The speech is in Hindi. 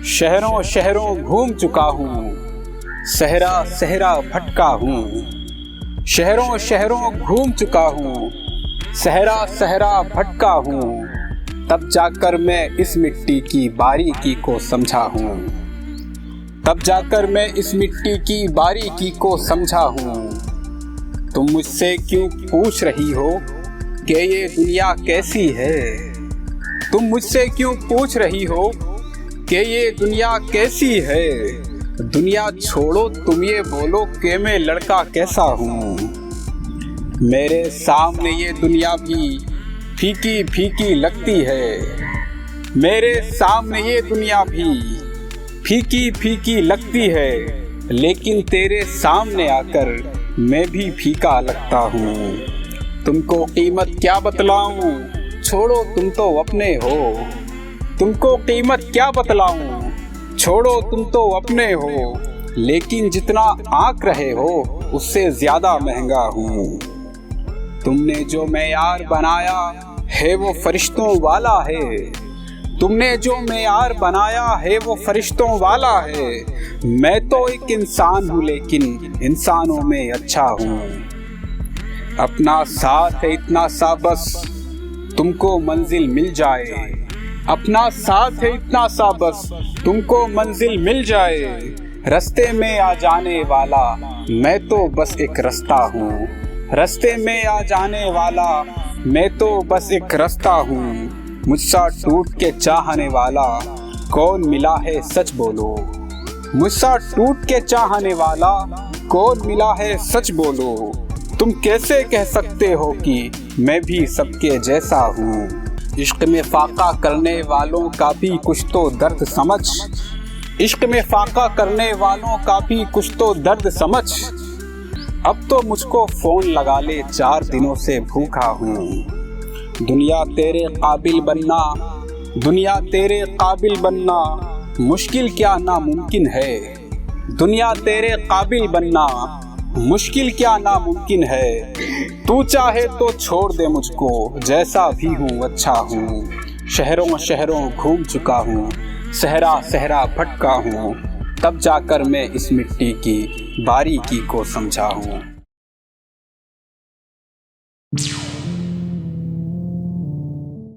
शहरों शहरों घूम चुका हूँ, सहरा सहरा भटका हूँ। शहरों शहरों घूम चुका हूँ, सहरा सहरा भटका हूँ। तब जाकर मैं इस मिट्टी की बारीकी को समझा हूँ। तब जाकर मैं इस मिट्टी की बारीकी को समझा हूँ। तुम मुझसे क्यों पूछ रही हो कि ये दुनिया कैसी है? तुम मुझसे क्यों पूछ रही हो कि ये दुनिया कैसी है? दुनिया छोड़ो, तुम ये बोलो कि मैं लड़का कैसा हूँ। मेरे सामने ये दुनिया भी फीकी फीकी लगती है। मेरे सामने ये दुनिया भी फीकी फीकी लगती है, लेकिन तेरे सामने आकर मैं भी फीका लगता हूँ। तुमको कीमत क्या बतलाऊं, छोड़ो तुम तो अपने हो। तुमको कीमत क्या बतलाऊं, छोड़ो तुम तो अपने हो। लेकिन जितना आंक रहे हो उससे ज्यादा महंगा हूँ। तुमने जो मेयार बनाया है वो फरिश्तों वाला है। तुमने जो मेयार बनाया है वो फरिश्तों वाला है। मैं तो एक इंसान हूँ, लेकिन इंसानों में अच्छा हूँ। अपना साथ है इतना सा बस तुमको मंजिल मिल जाए। अपना साथ है इतना सा बस तुमको मंजिल मिल जाए। रास्ते में आ जाने वाला मैं तो बस एक रास्ता हूँ। रास्ते में आ जाने वाला मैं तो बस एक रास्ता हूँ। मुझसा टूट के चाहने वाला कौन मिला है सच बोलो। मुझसा टूट के चाहने वाला कौन मिला है सच बोलो। तुम कैसे कह सकते हो कि मैं भी सबके जैसा हूँ। इश्क में फाका करने वालों का भी कुछ तो दर्द समझ। इश्क में फाका करने वालों का भी कुछ तो दर्द समझ। अब तो मुझको फोन लगा ले, 4 दिनों से भूखा हूँ। दुनिया तेरे काबिल बनना, दुनिया तेरे काबिल बनना मुश्किल क्या नामुमकिन है। दुनिया तेरे काबिल बनना मुश्किल क्या नामुमकिन है। तू चाहे तो छोड़ दे मुझको, जैसा भी हूँ अच्छा हूँ। शहरों शहरों घूम चुका हूँ, सहरा सहरा भटका हूँ। तब जाकर मैं इस मिट्टी की बारीकी को समझा हूँ।